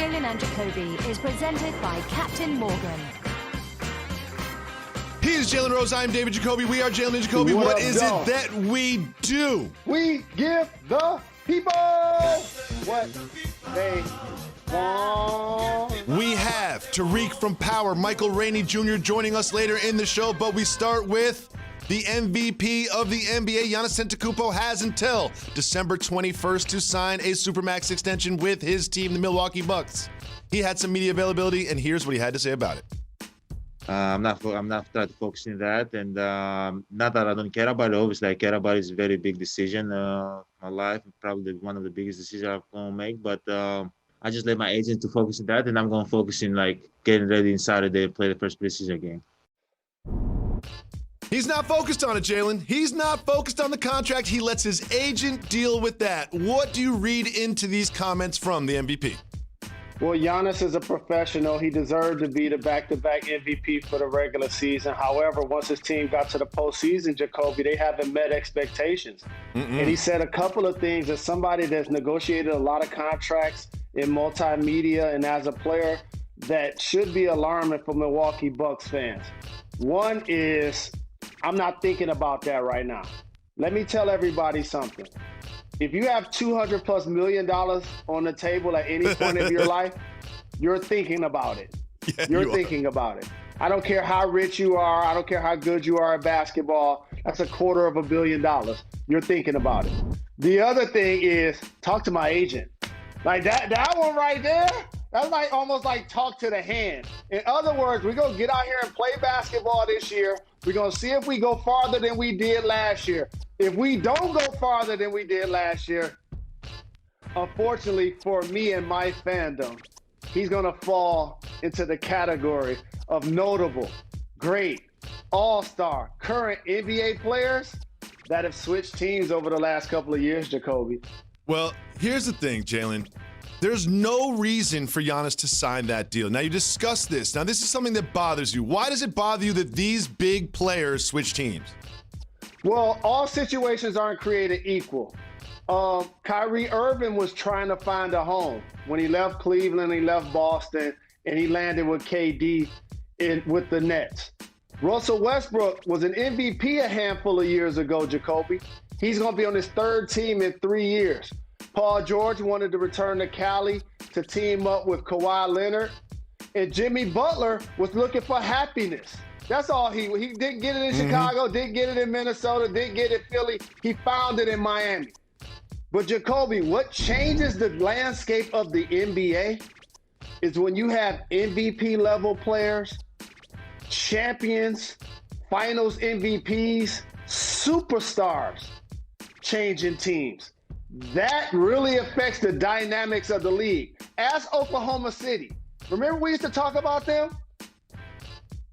Jalen Jacoby is presented by Captain Morgan. He is Jalen Rose. I am David Jacoby. We are Jalen Jacoby. What is it that we do? We give the people what they want. We have Tariq from Power, Michael Rainey Jr. joining us later in the show, but we start with the MVP of the NBA. Giannis Antetokounmpo has until December 21st to sign a Supermax extension with his team, the Milwaukee Bucks. He had some media availability, and here's what he had to say about it. I'm not trying to focus on that, and not that I don't care about it. Obviously, I care about it. It's a very big decision. My life, probably one of the biggest decisions I'm gonna make. But I just let my agent to focus on that, and I'm gonna focus in getting ready on Saturday to play the first preseason game. He's not focused on it, Jalen. He's not focused on the contract. He lets his agent deal with that. What do you read into these comments from the MVP? Well, Giannis is a professional. He deserved to be the back-to-back MVP for the regular season. However, once his team got to the postseason, Jacoby, they haven't met expectations. And he said a couple of things as somebody that's negotiated a lot of contracts in multimedia and as a player that should be alarming for Milwaukee Bucks fans. One is, I'm not thinking about that right now. Let me tell everybody something. If you have $200+ million on the table at any point of your life, you're thinking about it. Yeah, you're thinking about it. I don't care how rich you are. I don't care how good you are at basketball. That's $250 million. You're thinking about it. The other thing is talk to my agent. Like that one right there, that's almost like talk to the hand. In other words, we're going to get out here and play basketball this year. We're going to see if we go farther than we did last year. If we don't go farther than we did last year, unfortunately for me and my fandom, he's going to fall into the category of notable, great, all-star, current NBA players that have switched teams over the last couple of years, Jacoby. Well, here's the thing, Jalen. There's no reason for Giannis to sign that deal. Now, you discussed this. Now, this is something that bothers you. Why does it bother you that these big players switch teams? Well, all situations aren't created equal. Kyrie Irving was trying to find a home. When he left Cleveland, he left Boston, and he landed with KD with the Nets. Russell Westbrook was an MVP a handful of years ago, Jacoby. He's going to be on his third team in 3 years. Paul George wanted to return to Cali to team up with Kawhi Leonard. And Jimmy Butler was looking for happiness. That's all he didn't get it in Chicago, didn't get it in Minnesota, didn't get it in Philly. He found it in Miami. But Jacoby, what changes the landscape of the NBA is when you have MVP level players, champions, finals MVPs, superstars changing teams. That really affects the dynamics of the league. Ask Oklahoma City. Remember we used to talk about them?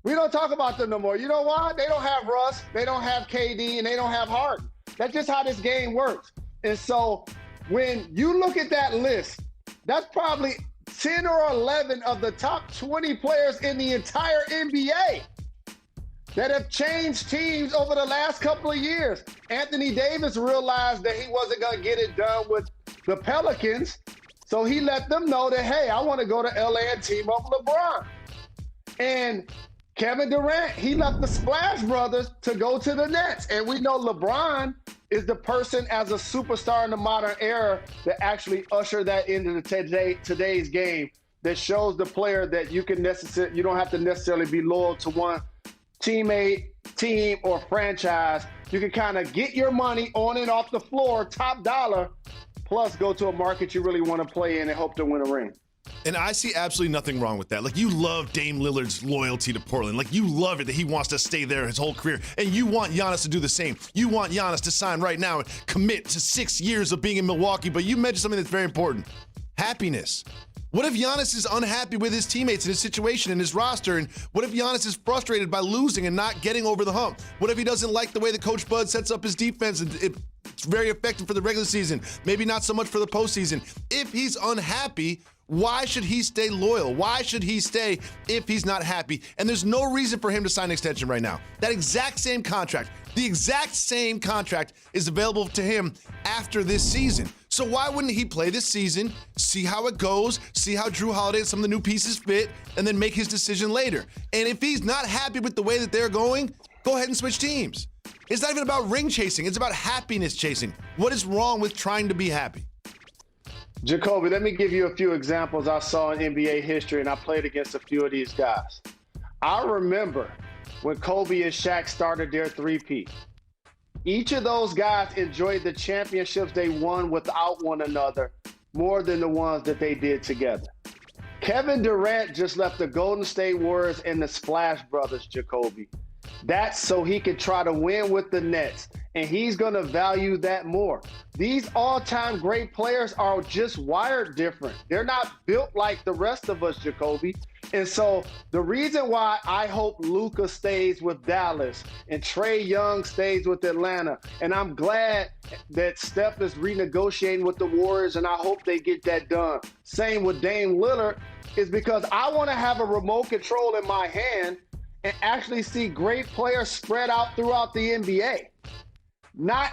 We don't talk about them no more. You know why? They don't have Russ, they don't have KD, and they don't have Harden. That's just how this game works. And so when you look at that list, that's probably 10 or 11 of the top 20 players in the entire NBA that have changed teams over the last couple of years. Anthony Davis realized that he wasn't going to get it done with the Pelicans, so he let them know that, hey, I want to go to LA and team up with LeBron. And Kevin Durant, he left the Splash Brothers to go to the Nets. And we know LeBron is the person as a superstar in the modern era that actually ushered that into today's game, that shows the player that you don't have to necessarily be loyal to one teammate, team, or franchise. You can kind of get your money on and off the floor, top dollar, plus go to a market you really want to play in and hope to win a ring. And I see absolutely nothing wrong with that. Like, you love Dame Lillard's loyalty to Portland. Like, you love it that he wants to stay there his whole career. And you want Giannis to do the same. You want Giannis to sign right now and commit to 6 years of being in Milwaukee. But you mentioned something that's very important. Happiness. What if Giannis is unhappy with his teammates and his situation and his roster? And what if Giannis is frustrated by losing and not getting over the hump? What if he doesn't like the way that Coach Bud sets up his defense and it's very effective for the regular season, maybe not so much for the postseason? If he's unhappy, why should he stay loyal? Why should he stay if he's not happy? And there's no reason for him to sign an extension right now. That exact same contract, the exact same contract is available to him after this season. So why wouldn't he play this season, see how it goes, see how Drew Holiday and some of the new pieces fit, and then make his decision later? And if he's not happy with the way that they're going, go ahead and switch teams. It's not even about ring chasing. It's about happiness chasing. What is wrong with trying to be happy? Jacoby, let me give you a few examples I saw in NBA history, and I played against a few of these guys. I remember when Kobe and Shaq started their three-peat. Each of those guys enjoyed the championships they won without one another more than the ones that they did together. Kevin Durant just left the Golden State Warriors and the Splash Brothers, Jacoby. That's so he could try to win with the Nets, and he's going to value that more. These all-time great players are just wired different. They're not built like the rest of us, Jacoby. And so the reason why I hope Luka stays with Dallas and Trae Young stays with Atlanta, and I'm glad that Steph is renegotiating with the Warriors, and I hope they get that done. Same with Dame Lillard, is because I want to have a remote control in my hand and actually see great players spread out throughout the NBA. Not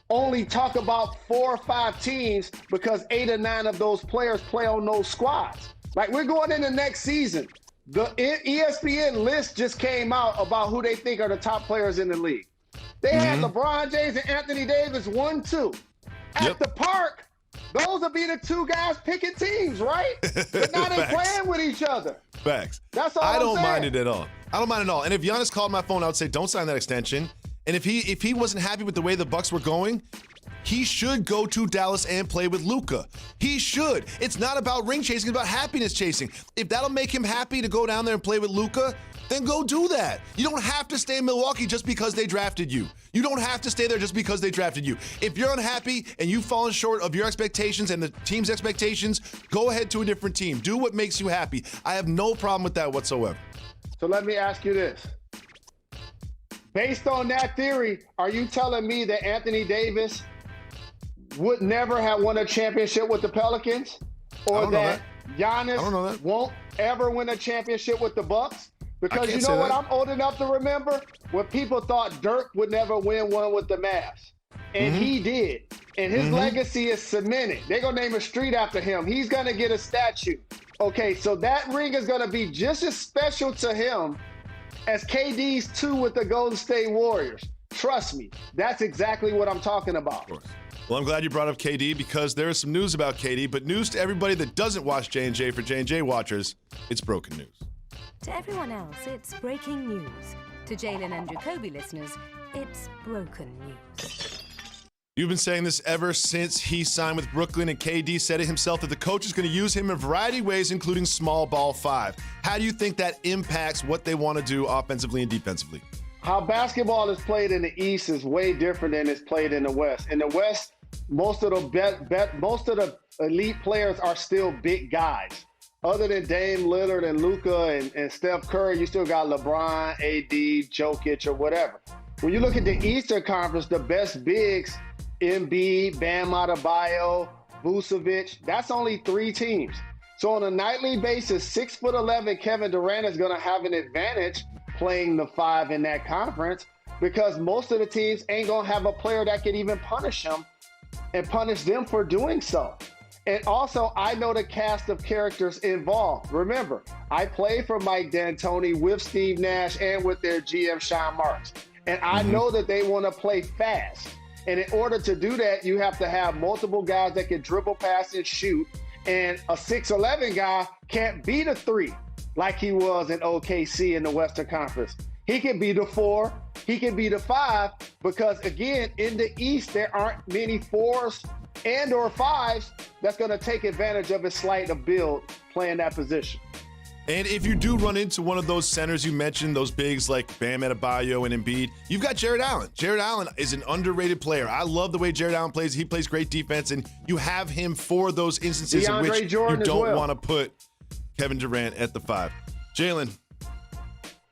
only talk about 4 or 5 teams because 8 or 9 of those players play on those squads. Like, we're going into next season. The ESPN list just came out about who they think are the top players in the league. They had LeBron James and Anthony Davis 1-2. At the park, those will be the 2 guys picking teams, right? But now they're playing with each other. Facts. That's all I don't I'm saying. mind it at all. I don't mind it at all. And if Giannis called my phone, I would say, don't sign that extension. And if he wasn't happy with the way the Bucks were going, he should go to Dallas and play with Luka. He should. It's not about ring chasing, it's about happiness chasing. If that'll make him happy to go down there and play with Luka, then go do that. You don't have to stay in Milwaukee just because they drafted you. You don't have to stay there just because they drafted you. If you're unhappy and you've fallen short of your expectations and the team's expectations, go ahead to a different team. Do what makes you happy. I have no problem with that whatsoever. So let me ask you this. Based on that theory, are you telling me that Anthony Davis would never have won a championship with the Pelicans? Or that Giannis won't ever win a championship with the Bucks? Because you know what I'm old enough to remember? When people thought Dirk would never win one with the Mavs. And he did. And his legacy is cemented. They're going to name a street after him. He's going to get a statue. Okay, so that ring is going to be just as special to him as KD's 2 with the Golden State Warriors. Trust me, that's exactly what I'm talking about. Of course. Well, I'm glad you brought up KD because there is some news about KD, but news to everybody that doesn't watch J&J. For J&J watchers, it's broken news. To everyone else, it's breaking news. To Jalen and Jacoby listeners, it's broken news. You've been saying this ever since he signed with Brooklyn, and KD said it himself that the coach is going to use him in a variety of ways, including small ball 5. How do you think that impacts what they want to do offensively and defensively? How basketball is played in the East is way different than it's played in the West. In the West, most of the elite players are still big guys. Other than Dame Lillard and Luka and Steph Curry, you still got LeBron, AD, Jokic, or whatever. When you look at the Eastern Conference, the best bigs, Embiid, Bam Adebayo, Vucevic, that's only 3 teams. So on a nightly basis, 6'11" Kevin Durant is going to have an advantage playing the 5 in that conference because most of the teams ain't going to have a player that can even punish him and punish them for doing so. And also, I know the cast of characters involved. Remember, I played for Mike D'Antoni with Steve Nash and with their GM, Sean Marks. And I know that they want to play fast. And in order to do that, you have to have multiple guys that can dribble, pass, and shoot. And a 6'11" guy can't be the 3 like he was in OKC in the Western Conference. He can be the 4. He can be the 5 because, again, in the East, there aren't many 4s and or 5s that's going to take advantage of his slight of build playing that position. And if you do run into one of those centers you mentioned, those bigs like Bam Adebayo and Embiid, you've got Jared Allen. Jared Allen is an underrated player. I love the way Jared Allen plays. He plays great defense, and you have him for those instances in which you don't want to put Kevin Durant at the 5. Jalen,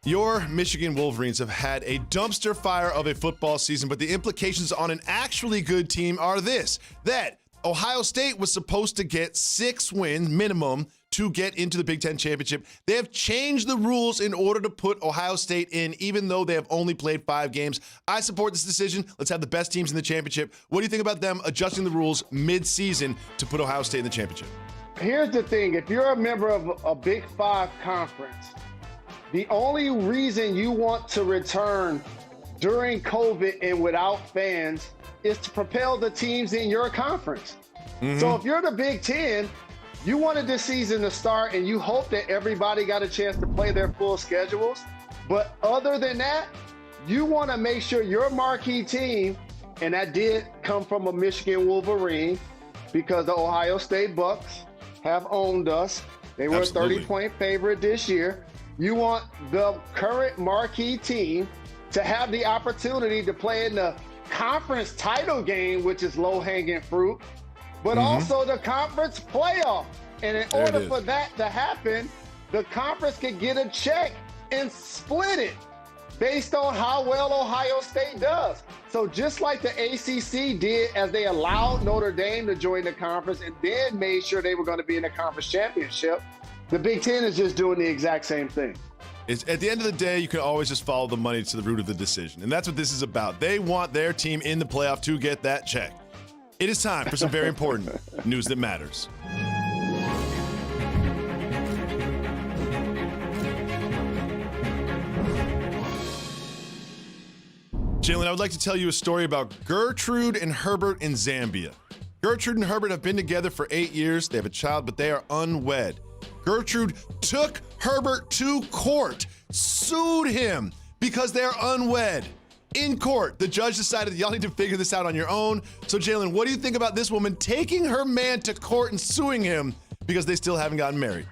your Michigan Wolverines have had a dumpster fire of a football season, but the implications on an actually good team are this, that Ohio State was supposed to get 6 wins minimum to get into the Big Ten championship. They have changed the rules in order to put Ohio State in, even though they have only played 5 games. I support this decision. Let's have the best teams in the championship. What do you think about them adjusting the rules mid-season to put Ohio State in the championship? Here's the thing. If you're a member of a Big 5 conference, the only reason you want to return during COVID and without fans is to propel the teams in your conference. So if you're the Big Ten, you wanted this season to start and you hope that everybody got a chance to play their full schedules. But other than that, you want to make sure your marquee team, and that did come from a Michigan Wolverine, because the Ohio State Bucks have owned us. They were Absolutely. a 30-point favorite this year. You want the current marquee team to have the opportunity to play in the conference title game, which is low-hanging fruit, but also the conference playoff. And in order for that to happen, the conference can get a check and split it based on how well Ohio State does. So just like the ACC did, as they allowed Notre Dame to join the conference and then made sure they were going to be in the conference championship, the Big Ten is just doing the exact same thing. It's, at the end of the day, you can always just follow the money to the root of the decision. And that's what this is about. They want their team in the playoff to get that check. It is time for some very important news that matters. Jalen, I would like to tell you a story about Gertrude and Herbert in Zambia. Gertrude and Herbert have been together for 8 years. They have a child, but they are unwed. Gertrude took Herbert to court, sued him because they're unwed. In court, the judge decided that y'all need to figure this out on your own. So, Jalen, what do you think about this woman taking her man to court and suing him because they still haven't gotten married?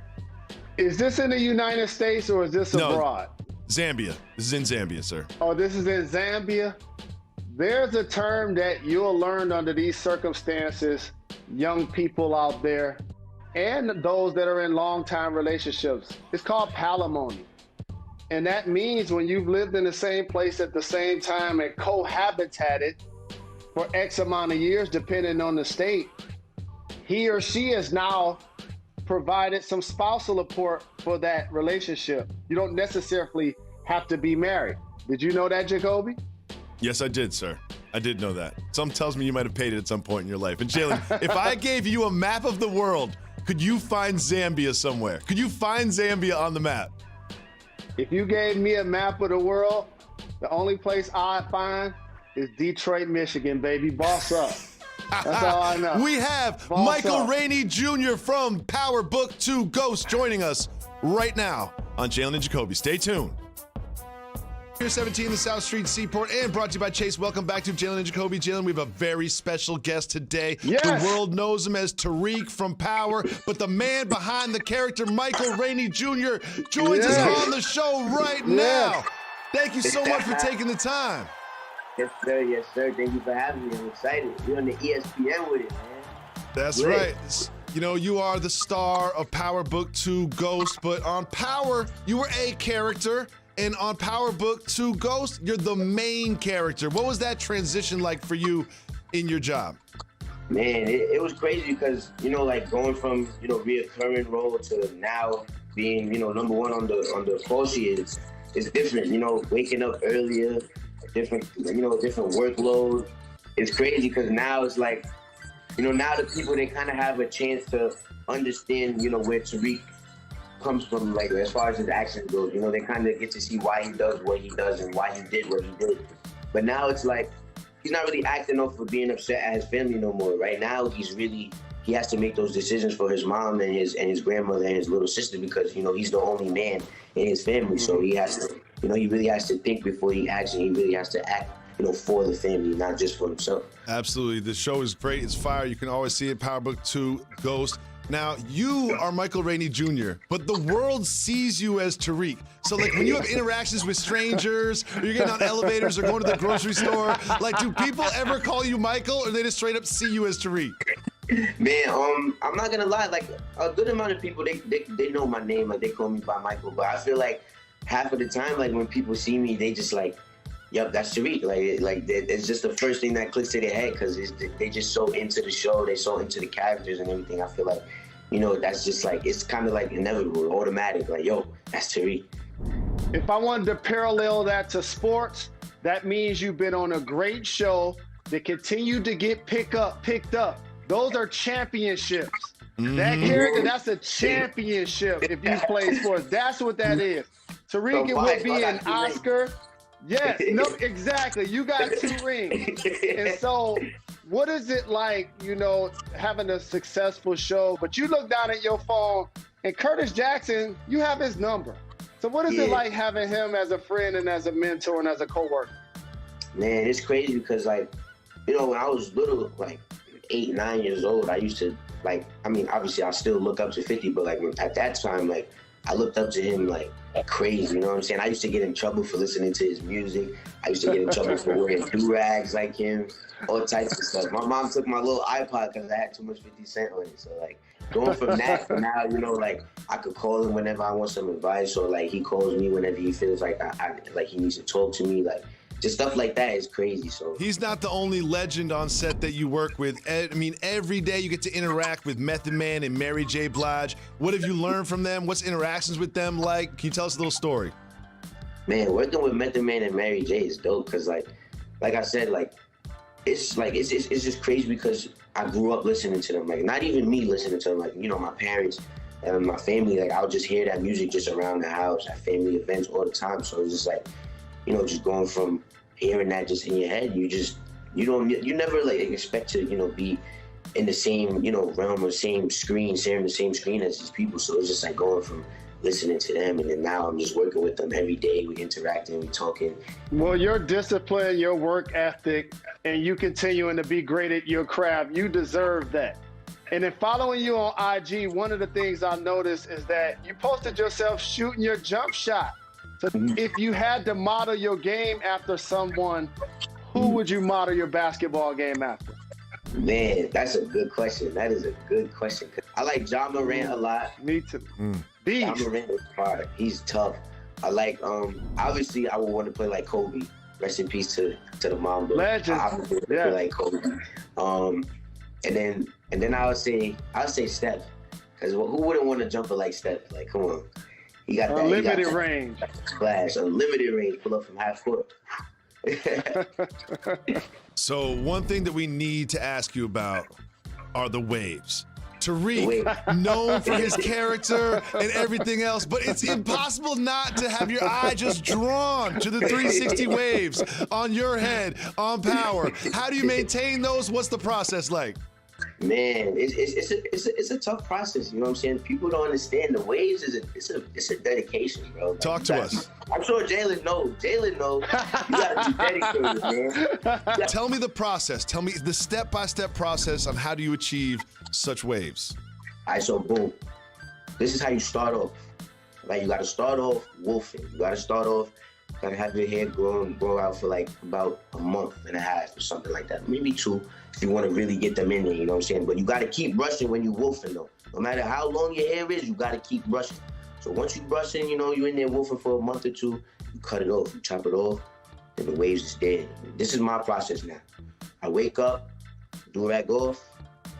Is this in the United States or is this abroad? Zambia. This is in Zambia, sir. Oh, this is in Zambia? There's a term that you'll learn under these circumstances, young people out there, and those that are in long-time relationships. It's called palimony. And that means when you've lived in the same place at the same time and cohabitated for X amount of years, depending on the state, he or she has now provided some spousal support for that relationship. You don't necessarily have to be married. Did you know that, Jacoby? Yes, I did, sir. I did know that. Something tells me you might have paid it at some point in your life. And Jalen, if I gave you a map of the world, could you find Zambia somewhere? Could you find Zambia on the map? If you gave me a map of the world, the only place I'd find is Detroit, Michigan, baby. Boss up. That's all I know. We have Boss Michael up. Rainey Jr. from Power Book 2 Ghost joining us right now on Jalen and Jacoby. Stay tuned. Here 17, the South Street Seaport, and brought to you by Chase. Welcome back to Jalen and Jacoby. Jalen, we have a very special guest today. Yes. The world knows him as Tariq from Power, but the man behind the character, Michael Rainey Jr., joins us on the show right now. Thank you so much for taking the time. Yes, sir. Yes, sir. Thank you for having me. I'm excited. You're on the ESPN with it, man. That's right. You know, you are the star of Power Book 2 Ghost, but on Power, you were a character. And on Power Book 2 Ghost, you're the main character. What was that transition like for you in your job? Man, it was crazy because, you know, like going from, you know, reoccurring role to now being, you know, number one on the call sheet is different. You know, waking up earlier, different workload. It's crazy because now it's like, you know, now the people, they kind of have a chance to understand, you know, where Tariq comes from, like as far as his actions goes. You know, they kind of get to see why he does what he does and why he did what he did. But now it's like he's not really acting up for being upset at his family no more. Right now, he has to make those decisions for his mom and his grandmother and his little sister because, you know, he's the only man in his family. So he has to, you know, he really has to think before he acts, and he really has to act, you know, for the family, not just for himself. Absolutely. The show is great. It's fire. You can always see it. Power Book 2 Ghost. Now, you are Michael Rainey Jr., but the world sees you as Tariq. So, like, when you have interactions with strangers, or you're getting on elevators or going to the grocery store, like, do people ever call you Michael, or they just straight up see you as Tariq? Man, I'm not gonna lie. Like, a good amount of people, they know my name. Like, they call me by Michael. But I feel like half of the time, like, when people see me, they just like, yep, that's Tariq. Like it's just the first thing that clicks to their head because they just so into the show, they so into the characters and everything. I feel like that's just like, it's kind of like inevitable, automatic. Like, yo, that's Tariq. If I wanted to parallel that to sports, that means you've been on a great show that continued to get picked up. Those are championships. That character, that's a championship if you play sports. That's what that is. Tariq, it would be an Oscar. Yes, no, exactly. You got 2 rings. And so what is it like, having a successful show, but you look down at your phone and Curtis Jackson, you have his number. So what is it like having him as a friend and as a mentor and as a coworker? Man, it's crazy because, like, when I was little, like 8, 9 years old, I used to, like, obviously I still look up to 50, but like at that time, like, I looked up to him like crazy, you know what I'm saying? I used to get in trouble for listening to his music. I used to get in trouble for wearing do-rags like him, all types of stuff. My mom took my little iPod because I had too much 50 Cent on it. So, like, going from that to now, like, I could call him whenever I want some advice, or like he calls me whenever he feels like like he needs to talk to me. Like, just stuff like that is crazy. So he's not the only legend on set that you work with. Every day you get to interact with Method Man and Mary J. Blige. What have you learned from them? What's interactions with them like? Can you tell us a little story? Man, working with Method Man and Mary J. is dope because, like I said, like, it's just crazy because I grew up listening to them. Like, not even me listening to them. Like, my parents and my family. Like, I would just hear that music just around the house at family events all the time. So it's just like, just going from hearing that just in your head, you never like expect to, be in the same, realm or same screen, sharing the same screen as these people. So it's just like going from listening to them, and then now I'm just working with them every day. We interacting, we talking. Well, your discipline, your work ethic, and you continuing to be great at your craft, you deserve that. And in following you on IG, one of the things I noticed is that you posted yourself shooting your jump shot. So if you had to model your game after someone, who would you model your basketball game after? Man, that's a good question. That is a good question. I like John Morant a lot. Me too. Beast. John Morant is hard. He's tough. I like, obviously I would want to play like Kobe. Rest in peace to the Mamba. Legend. I would play like Kobe. And then I would say Steph. Because who wouldn't want to jump like Steph? Like, come on. He got that unlimited range. Splash, unlimited range, pull up from half court. So one thing that we need to ask you about are the waves. Tariq, known for his character and everything else, but it's impossible not to have your eye just drawn to the 360 waves on your head, on power. How do you maintain those? What's the process like? Man, it's a tough process. You know what I'm saying? People don't understand the waves. It's a dedication, bro. Talk to us. I'm sure Jalen knows. You gotta be dedicated, man. Tell me the process. Tell me the step-by-step process on how do you achieve such waves. All right, so boom. This is how you start off. Like, you gotta start off wolfing. You gotta start off, gotta have your hair grow out for like about a month and a half or something like that. Maybe 2. If you want to really get them in there, you know what I'm saying? But you got to keep brushing when you wolfing, though. No matter how long your hair is, you got to keep brushing. So once you brushing, you're in there wolfing for a month or 2, you cut it off, you chop it off, then the waves is dead. This is my process now. I wake up, do-rag off,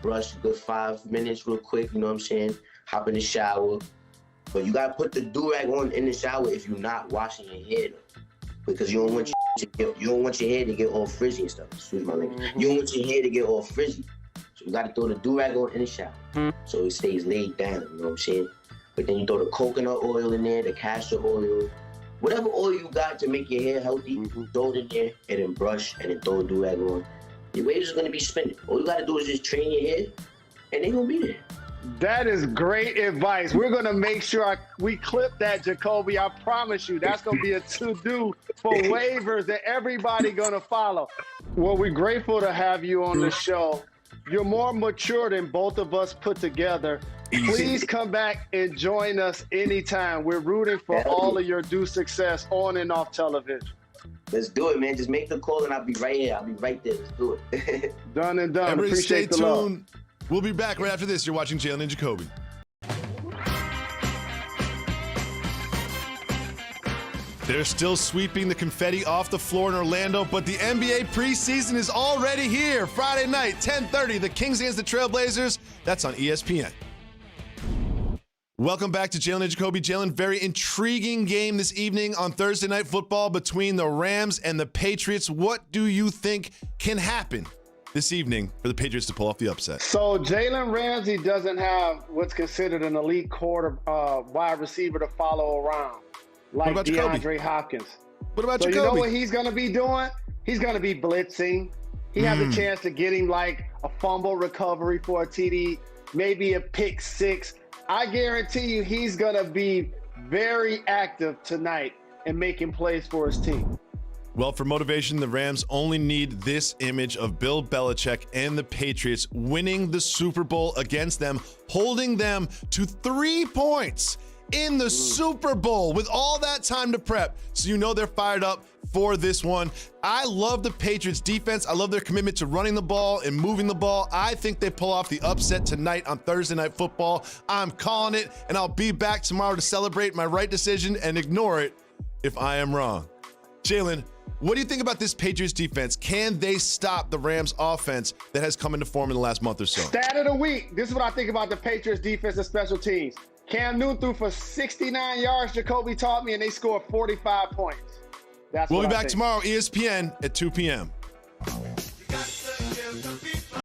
brush a good 5 minutes real quick, you know what I'm saying? Hop in the shower. But you got to put the do-rag on in the shower if you're not washing your hair, though. Because you don't want your hair to get all frizzy and stuff. Excuse my language. You don't want your hair to get all frizzy. So you got to throw the do-rag on in the shower so it stays laid down, you know what I'm saying? But then you throw the coconut oil in there, the castor oil, whatever oil you got to make your hair healthy, throw it in there and then brush and then throw a do-rag on. Your waves are going to be spinning. All you got to do is just train your hair and they're going to be there. That is great advice. We're going to make sure we clip that, Jacoby. I promise you, that's going to be a to-do for waivers that everybody going to follow. Well, we're grateful to have you on the show. You're more mature than both of us put together. Please come back and join us anytime. We're rooting for all of your due success on and off television. Let's do it, man. Just make the call and I'll be right here. I'll be right there. Let's do it. Done and done. Everybody Appreciate stay the tuned. love. We'll be back right after this. You're watching Jalen Jacoby. They're still sweeping the confetti off the floor in Orlando, but the NBA preseason is already here. Friday night, 10:30, the Kings against the Trailblazers. That's on ESPN. Welcome back to Jalen Jacoby. Jalen, very intriguing game this evening on Thursday Night Football between the Rams and the Patriots. What do you think can happen this evening for the Patriots to pull off the upset? So Jalen Ramsey doesn't have what's considered an elite wide receiver to follow around, like DeAndre Hopkins. What about Jacoby? Jacoby? You know what he's going to be doing? He's going to be blitzing. He has a chance to get him like a fumble recovery for a TD, maybe a pick six. I guarantee you he's going to be very active tonight and making plays for his team. Well, for motivation, the Rams only need this image of Bill Belichick and the Patriots winning the Super Bowl against them, holding them to 3 points in the Super Bowl with all that time to prep. So you know they're fired up for this one. I love the Patriots defense. I love their commitment to running the ball and moving the ball. I think they pull off the upset tonight on Thursday Night Football. I'm calling it, and I'll be back tomorrow to celebrate my right decision and ignore it if I am wrong. Jalen, what do you think about this Patriots defense? Can they stop the Rams offense that has come into form in the last month or so? Stat of the week. This is what I think about the Patriots defense and special teams. Cam Newton threw for 69 yards, Jacoby taught me, and they scored 45 points. We'll be back tomorrow, ESPN at 2 p.m.